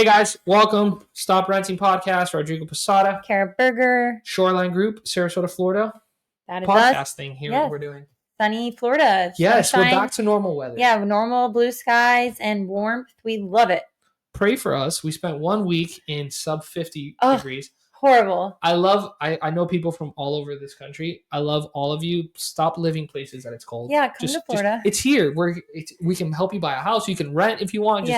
Hey guys, welcome. Stop Renting Podcast, Rodrigo Posada. Berger. Shoreline Group Sarasota, Florida. That is podcast us. thing here Yes. we're doing. Sunny Florida. Yes, Sunshine. we're back to normal weather. Yeah, normal blue skies and warmth. We love it. Pray for us. We spent 1 week in sub 50 degrees. Horrible. I know people from all over this country. I love all of you. Stop living places that it's cold. Yeah, come to Florida. It's here. We can help you buy a house. You can rent if you want.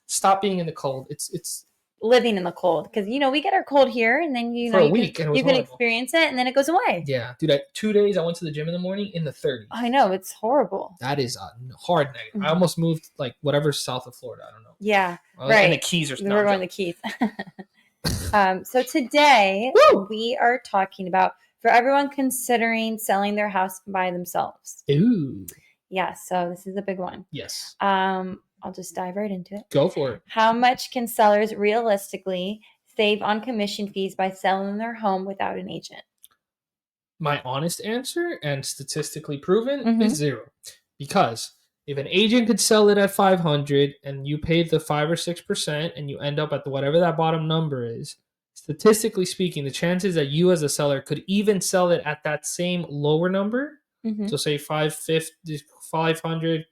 Stop being in the cold. It's living in the cold, because we get our cold here, and then for a week, and you can experience it, and then it goes away. Yeah, dude. 2 days I went to the gym in the morning in the 30s. I know, it's horrible. That is a hard negative. Mm-hmm. I almost moved whatever south of Florida. I don't know. Yeah, right. In the Keys or something. We were going to the Keys. So today we are talking about for everyone considering selling their house by themselves. Ooh. Yeah. So this is a big one. Yes. I'll just dive right into it. Go for it. How much can sellers realistically save on commission fees by selling their home without an agent? My honest answer, and statistically proven, is zero. Because if an agent could sell it at $500 and you paid the 5 or 6% and you end up at whatever that bottom number is, statistically speaking, the chances that you as a seller could even sell it at that same lower number, so say 500,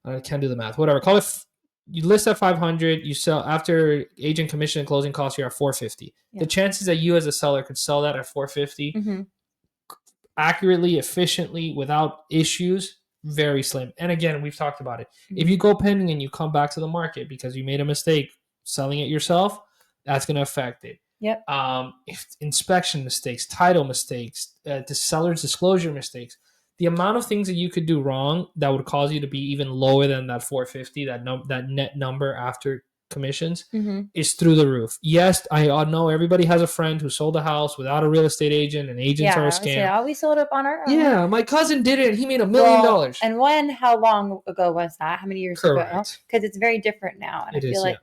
I can't do the math. Whatever. Call it. You list at 500. You sell after agent commission and closing costs. You're at 450. Yeah. The chances that you as a seller could sell that at 450 accurately, efficiently, without issues, very slim. And again, we've talked about it. If you go pending and you come back to the market because you made a mistake selling it yourself, that's going to affect it. Yep. If inspection mistakes, title mistakes, the seller's disclosure mistakes. The amount of things that you could do wrong that would cause you to be even lower than that 450, that net number after commissions, is through the roof. Yes, I know everybody has a friend who sold a house without a real estate agent, and agents are a scam. Yeah, we sold up on our own. Yeah, my cousin did it. He made $1 million. And how long ago was that? How many years ago? Because it's very different now. And I feel like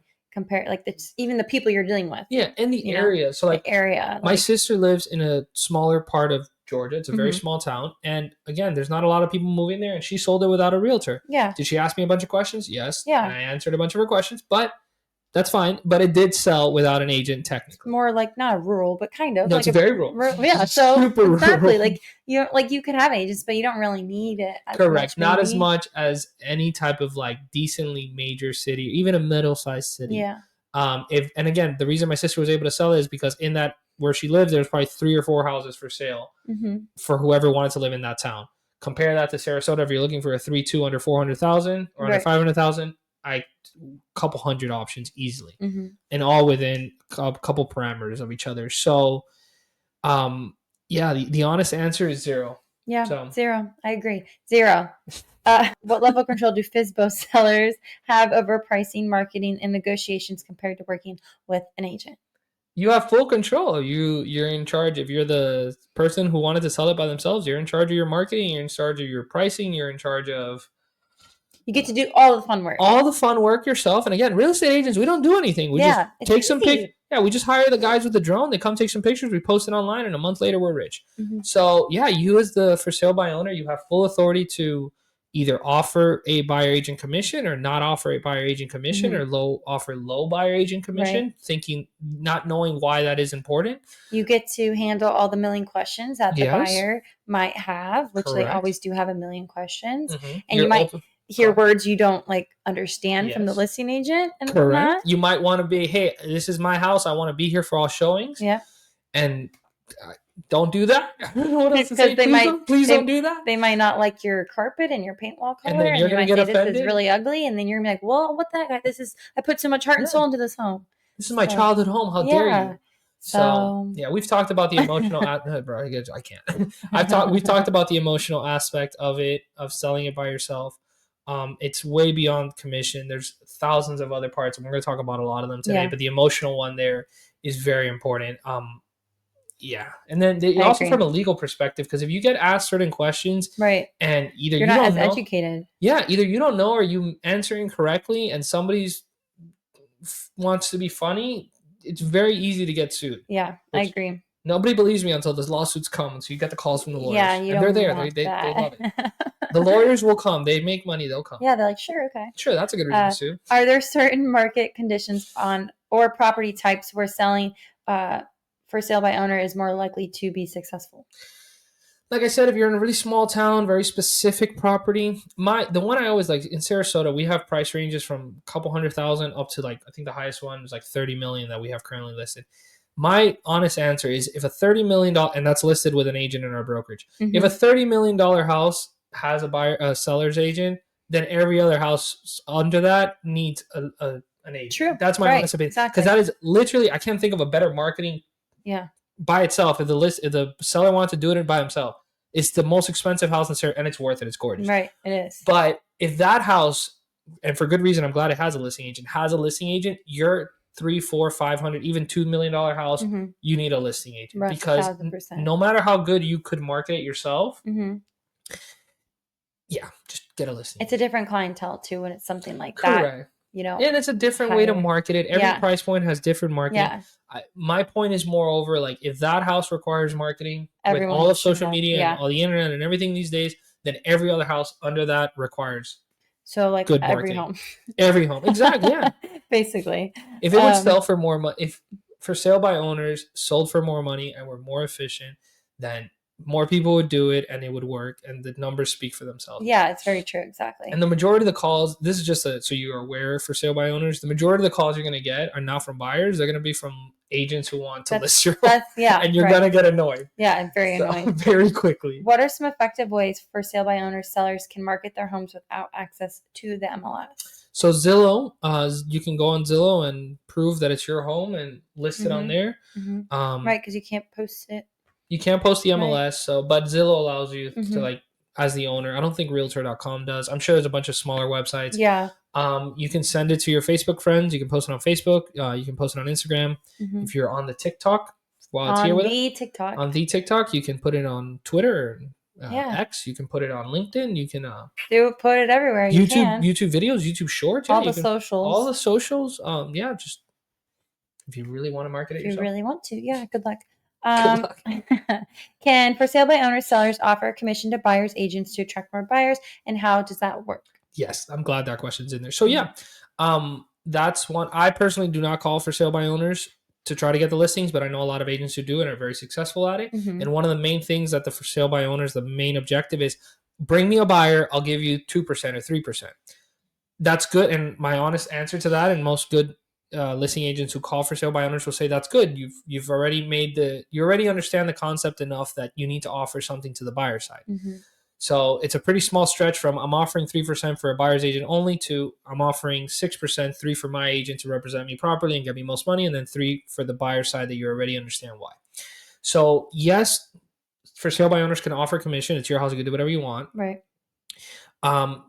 even the people you're dealing with. Yeah, in the area. So the area. My sister lives in a smaller part of Georgia. It's a very small town. And again, there's not a lot of people moving there, and she sold it without a realtor. Yeah. Did she ask me a bunch of questions? Yes. Yeah. And I answered a bunch of her questions, but that's fine. But it did sell without an agent technically. More like not rural, but kind of. No, it's very rural. Yeah. So super exactly. rural. You could have agents, but you don't really need it. Correct. Not as much as any type of decently major city, even a middle-sized city. Yeah. And again, the reason my sister was able to sell it is because in that where she lives, there's probably 3 or 4 houses for sale for whoever wanted to live in that town. Compare that to Sarasota. If you're looking for a 3-2 under 400,000 or under 500,000, a couple hundred options easily, and all within a couple parameters of each other. So, the honest answer is zero. Yeah, zero. I agree. Zero. What level of control do FSBO sellers have over pricing, marketing, and negotiations compared to working with an agent? You have full control. You're in charge. If you're the person who wanted to sell it by themselves, you're in charge of your marketing. You're in charge of your pricing. You're in charge of. You get to do all the fun work. All the fun work yourself. And again, real estate agents, we don't do anything. We just take some pictures. Yeah, we just hire the guys with the drone. They come take some pictures. We post it online, and a month later, we're rich. So you as the for sale by owner, you have full authority to either offer a buyer agent commission or not offer a buyer agent commission or offer low buyer agent commission, not knowing why that is important. You get to handle all the million questions that the buyer might have, which they always do have a million questions. And you might hear words you don't understand from the listing agent. And correct. You might want to be, hey, this is my house. I want to be here for all showings. Yeah. And don't do that. What else to say? Please don't do that. They might not like your carpet and your paint wall color. And then you're going to get offended. This is really ugly. And then you're going to be like, well, what the heck? I put so much heart and soul into this home. This is my childhood home. How dare you? So we've talked about the emotional. Bro, I can't. We've talked about the emotional aspect of it, of selling it by yourself. It's way beyond commission. There's thousands of other parts, and we're going to talk about a lot of them today. But the emotional one there is very important. And then also from a legal perspective, because if you get asked certain questions, and either you're not as educated, either you don't know or you answering correctly, and somebody's wants to be funny, it's very easy to get sued. Yeah, I agree. Nobody believes me until the lawsuits come. So you get the calls from the lawyers. Yeah, and they're there. They love it. The lawyers will come. They make money. They'll come. Yeah, they're like, sure, okay. Sure, that's a good reason to sue. Are there certain market conditions on or property types where selling for sale by owner is more likely to be successful? Like I said, if you're in a really small town, very specific property, the one I always like in Sarasota, we have price ranges from a couple $100,000 up to like, I think the highest one is like 30 million that we have currently listed. My honest answer is if a $30 million, and that's listed with an agent in our brokerage, if a $30 million house has a seller's agent, then every other house under that needs an agent. True. That's my honest opinion. Because that is literally, I can't think of a better marketing by itself. If the seller wants to do it by himself, it's the most expensive house in Sarasota, and it's worth it. It's gorgeous. Right, it is. But if that house, and for good reason, I'm glad it has a listing agent, your $300,000, $400,000, $500,000, even $2 million house, you need a listing agent. Right, because 1,000%. No matter how good you could market it yourself, just get a listing. It's a different clientele too when it's something like that. Correct. And it's a different way to market it. Every price point has different marketing. Yeah. My point is moreover, like if that house requires marketing with all of social media and all the internet and everything these days, then every other house under that requires like good every home. Every home. Exactly. Yeah. Basically. If it would sell for more money, if for sale by owners sold for more money and were more efficient, then more people would do it and it would work and the numbers speak for themselves. Yeah, it's very true. Exactly. And the majority of the calls, this is just so you're aware for sale by owners, the majority of the calls you're going to get are not from buyers. They're going to be from agents who want to list your home. And you're going to get annoyed. Yeah, and very annoying. Very quickly. What are some effective ways for sale by owners sellers can market their homes without access to the MLS? So Zillow, you can go on Zillow and prove that it's your home and list it on there. Right, because you can't post it. You can't post the MLS, right. But Zillow allows you to like as the owner. I don't think Realtor.com does. I'm sure there's a bunch of smaller websites. Yeah. You can send it to your Facebook friends. You can post it on Facebook. You can post it on Instagram. If you're on the TikTok, while it's here with it. On the TikTok, you can put it on Twitter, X. You can put it on LinkedIn. You can put it everywhere. YouTube videos, YouTube Shorts. All the socials. Just if you really want to market it yourself. If you really want to, good luck. Can for sale by owners sellers offer commission to buyers agents to attract more buyers, and how does that work? Yes, I'm glad that question's in there. So that's one. I personally do not call for sale by owners to try to get the listings, but I know a lot of agents who do and are very successful at it. And one of the main things that the for sale by owners, the main objective is bring me a buyer, I'll give you 2% or 3%. That's good. And my honest answer to that, and most good listing agents who call for sale by owners will say that's good. You've already you already understand the concept enough that you need to offer something to the buyer side. So it's a pretty small stretch from I'm offering 3% for a buyer's agent only to I'm offering 6%, 3% for my agent to represent me properly and get me most money, and then 3% for the buyer side that you already understand why. So yes, for sale by owners can offer commission. It's your house. You can do whatever you want. Right.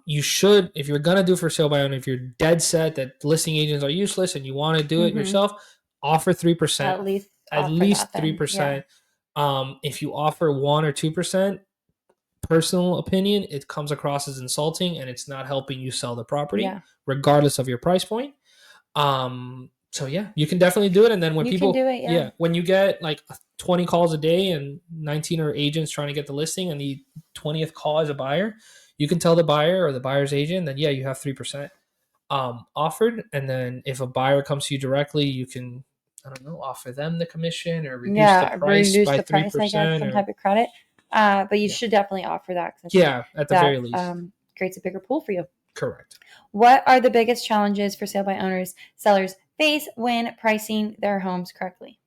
You should, if you're gonna do for sale by owner, if you're dead set that listing agents are useless and you want to do it yourself, offer 3%. At least 3%. Yeah. If you offer 1 or 2%, personal opinion, it comes across as insulting and it's not helping you sell the property, regardless of your price point. So you can definitely do it. And then when people can do it, when you get like 20 calls a day and 19 are agents trying to get the listing and the 20th call is a buyer, you can tell the buyer or the buyer's agent that, you have 3% offered. And then if a buyer comes to you directly, you can, offer them the commission or reduce the price by 3%. Some type of credit. But you should definitely offer that. At the very least. Creates a bigger pool for you. Correct. What are the biggest challenges for sale by owners sellers face when pricing their homes correctly?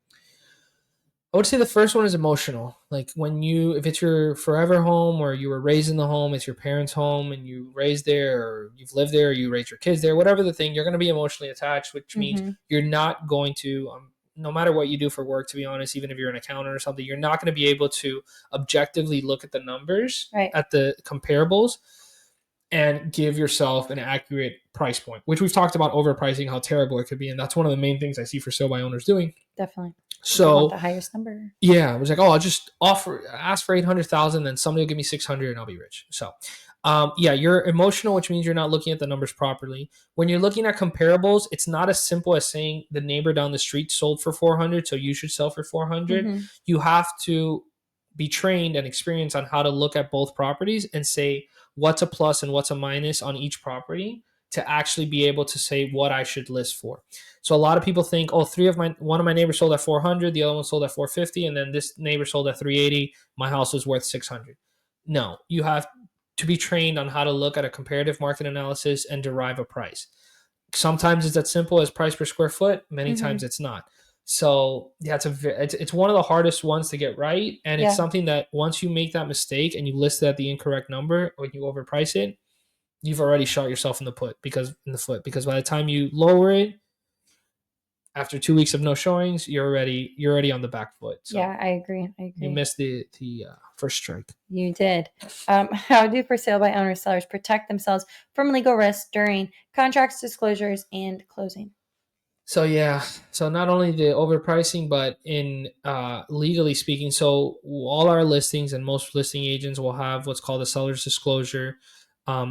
I would say the first one is emotional. Like if it's your forever home or you were raised in the home, it's your parents' home and you raised there or you've lived there, or you raised your kids there, whatever the thing, you're going to be emotionally attached, which means you're not going to, no matter what you do for work, to be honest, even if you're an accountant or something, you're not going to be able to objectively look at the numbers, at the comparables, and give yourself an accurate price point, which we've talked about overpricing, how terrible it could be. And that's one of the main things I see for sale by owners doing. Definitely. So the highest number. Yeah. It was like, I'll just ask for 800,000, then somebody will give me 600 and I'll be rich. So you're emotional, which means you're not looking at the numbers properly. When you're looking at comparables, it's not as simple as saying the neighbor down the street sold for 400, so you should sell for 400. You have to be trained and experienced on how to look at both properties and say what's a plus and what's a minus on each property to actually be able to say what I should list for. So a lot of people think, oh, one of my neighbors sold at 400, the other one sold at 450, and then this neighbor sold at 380. My house is worth 600. No, you have to be trained on how to look at a comparative market analysis and derive a price. Sometimes it's as simple as price per square foot. Many times it's not. So yeah, it's one of the hardest ones to get right. And it's something that once you make that mistake and you list it at the incorrect number or you overprice it, you've already shot yourself in the foot because by the time you lower it, after 2 weeks of no showings, you're already on the back foot. So yeah, I agree. You missed the first strike. You did. How do for sale by owner sellers protect themselves from legal risks during contracts, disclosures, and closing? So not only the overpricing, but in legally speaking, so all our listings and most listing agents will have what's called a seller's disclosure.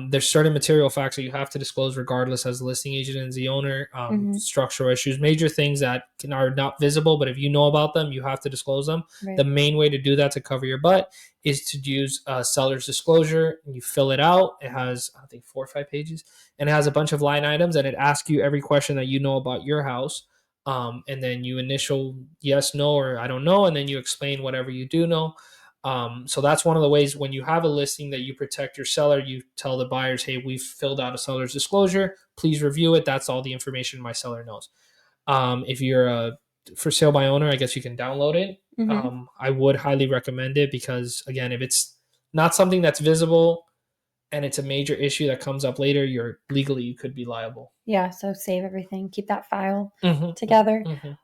There's certain material facts that you have to disclose regardless as the listing agent and the owner, structural issues, major things that are not visible, but if you know about them, you have to disclose them. Right. The main way to do that to cover your butt is to use a seller's disclosure. And you fill it out. It has, I think, 4 or 5 pages, and it has a bunch of line items, and it asks you every question that you know about your house. And then you initial yes, no, or I don't know, and then you explain whatever you do know. So that's one of the ways when you have a listing that you protect your seller. You tell the buyers, hey, we've filled out a seller's disclosure. Please review it. That's all the information my seller knows. If you're a for sale by owner, I guess you can download it. I would highly recommend it because, again, if it's not something that's visible and it's a major issue that comes up later, you could be liable. Yeah, so save everything. Keep that file together.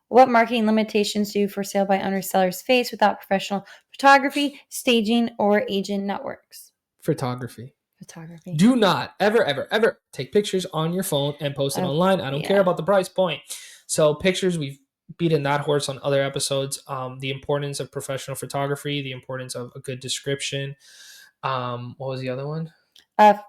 What marketing limitations do for sale by owner sellers face without professional photography, staging, or agent networks? Photography. Do not ever take pictures on your phone and post it online. I don't care about the price point. So pictures, we've beaten that horse on other episodes. The importance of professional photography, the importance of a good description. What was the other one?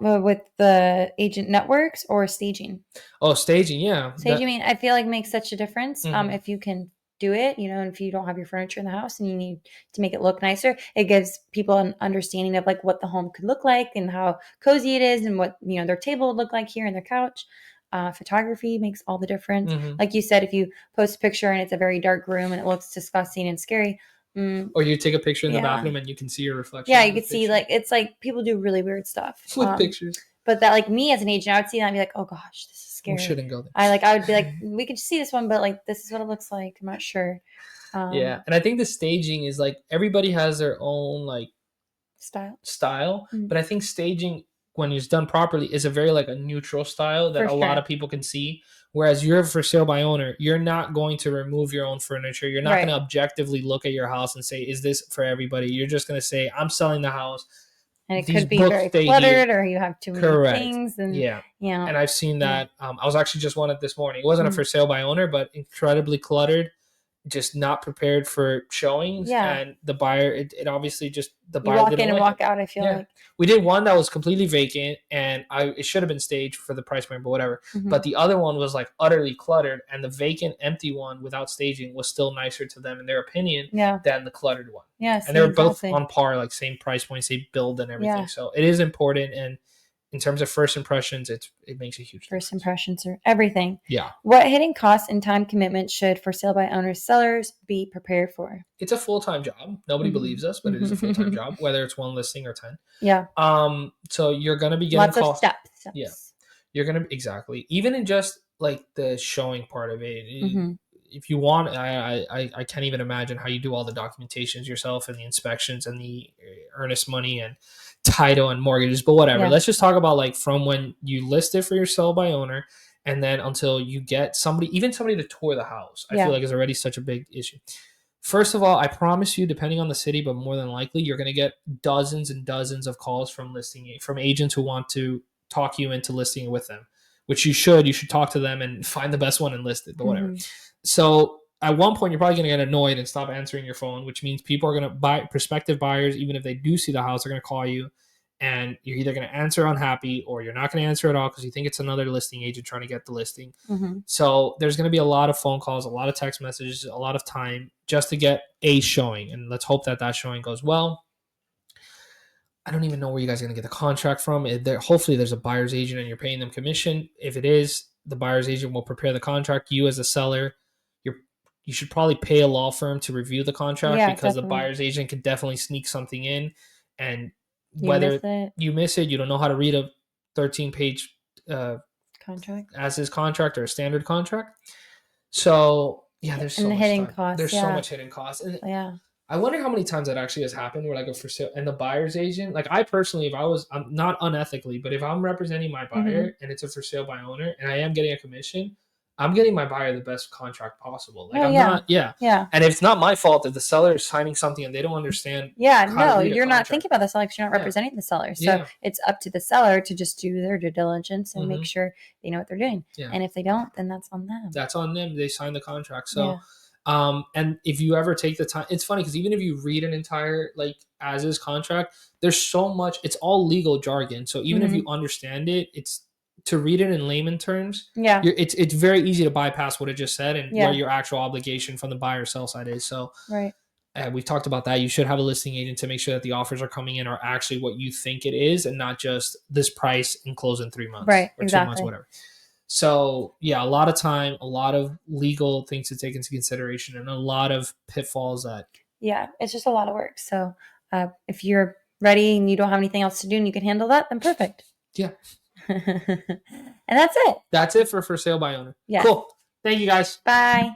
With the agent networks or staging? Oh, staging, yeah. Staging, I mean, I feel like makes such a difference. If you can do it, and if you don't have your furniture in the house and you need to make it look nicer, it gives people an understanding of like what the home could look like and how cozy it is and what, their table would look like here and their couch. Photography makes all the difference. Like you said, if you post a picture and it's a very dark room and it looks disgusting and scary, or you take a picture in the bathroom and you can see your reflection. Yeah, you can see it's like people do really weird stuff with pictures. But that, like, me as an agent, I would see that and be like, oh gosh, this is scary. We shouldn't go there. I would be like, we could see this one, but like this is what it looks like. I'm not sure. Yeah, and I think the staging is like everybody has their own like style, but I think staging, when it's done properly, is a very like a neutral style that lot of people can see. Whereas you're for sale by owner, you're not going to remove your own furniture. You're not going to objectively look at your house and say, is this for everybody? You're just going to say, I'm selling the house. And it could be very cluttered or you have too many things. And, And I've seen that. I was actually just one this morning. It wasn't a for sale by owner, but incredibly cluttered. Just not prepared for showings, and the buyer, it obviously just the buyer walk in and walk out. I feel like we did one that was completely vacant, and it should have been staged for the price point, but whatever. But the other one was like utterly cluttered, and the vacant, empty one without staging was still nicer to them in their opinion than the cluttered one. Yeah, and they were both on par, like same price point, same build and everything. So it is important, and in terms of first impressions, it makes a huge difference. First impressions are everything. Yeah. What hidden costs and time commitment should for sale by owner sellers be prepared for? It's a full-time job. Nobody believes us, but it is a full-time job, whether it's one listing or 10. Yeah. So you're going to be getting lots of steps. Yeah. You're going to, exactly. Even in just like the showing part of it, if you want, I can't even imagine how you do all the documentations yourself and the inspections and the earnest money and title and mortgages, but whatever. Let's just talk about like from when you list it for your sell by owner and then until you get somebody to tour the house. I feel like is already such a big issue. First of all, I promise you, depending on the city, but more than likely, you're going to get dozens and dozens of calls from agents who want to talk you into listing it with them, which you should talk to them and find the best one and list it, but whatever. So at one point, you're probably going to get annoyed and stop answering your phone, which means people are going to prospective buyers, even if they do see the house, are going to call you, and you're either going to answer unhappy or you're not going to answer at all because you think it's another listing agent trying to get the listing. So there's going to be a lot of phone calls, a lot of text messages, a lot of time just to get a showing, and let's hope that showing goes well. I don't even know where you guys are going to get the contract from. Hopefully there's a buyer's agent and you're paying them commission. If it is, the buyer's agent will prepare the contract. You as a seller, you should probably pay a law firm to review the contract because the buyer's agent could definitely sneak something in. And whether you miss it, you don't know how to read a 13-page contract as is contract or a standard contract. So yeah, there's so much hidden costs. There's so much hidden costs. And I wonder how many times that actually has happened where like a for sale and the buyer's agent, like I personally, I'm not unethically, but if I'm representing my buyer and it's a for sale by owner and I am getting a commission, I'm getting my buyer the best contract possible. Like And if it's not my fault if the seller is signing something and they don't understand. You're not thinking about the seller because you're not representing the seller. So it's up to the seller to just do their due diligence and make sure they know what they're doing. Yeah. And if they don't, then that's on them. That's on them. They signed the contract. So, and if you ever take the time, it's funny because even if you read an entire like as is contract, there's so much, it's all legal jargon. So even if you understand it, it's to read it in layman terms. Yeah. It's very easy to bypass what it just said and what your actual obligation from the buyer or sell side is. So we've talked about that. You should have a listing agent to make sure that the offers are coming in are actually what you think it is and not just this price and close in 3 months or 2 months, whatever. So yeah, a lot of time, a lot of legal things to take into consideration and a lot of pitfalls that. Yeah, it's just a lot of work. So if you're ready and you don't have anything else to do and you can handle that, then perfect. Yeah. And that's it. That's it for sale by owner. Yeah. Cool. Thank you guys. Bye.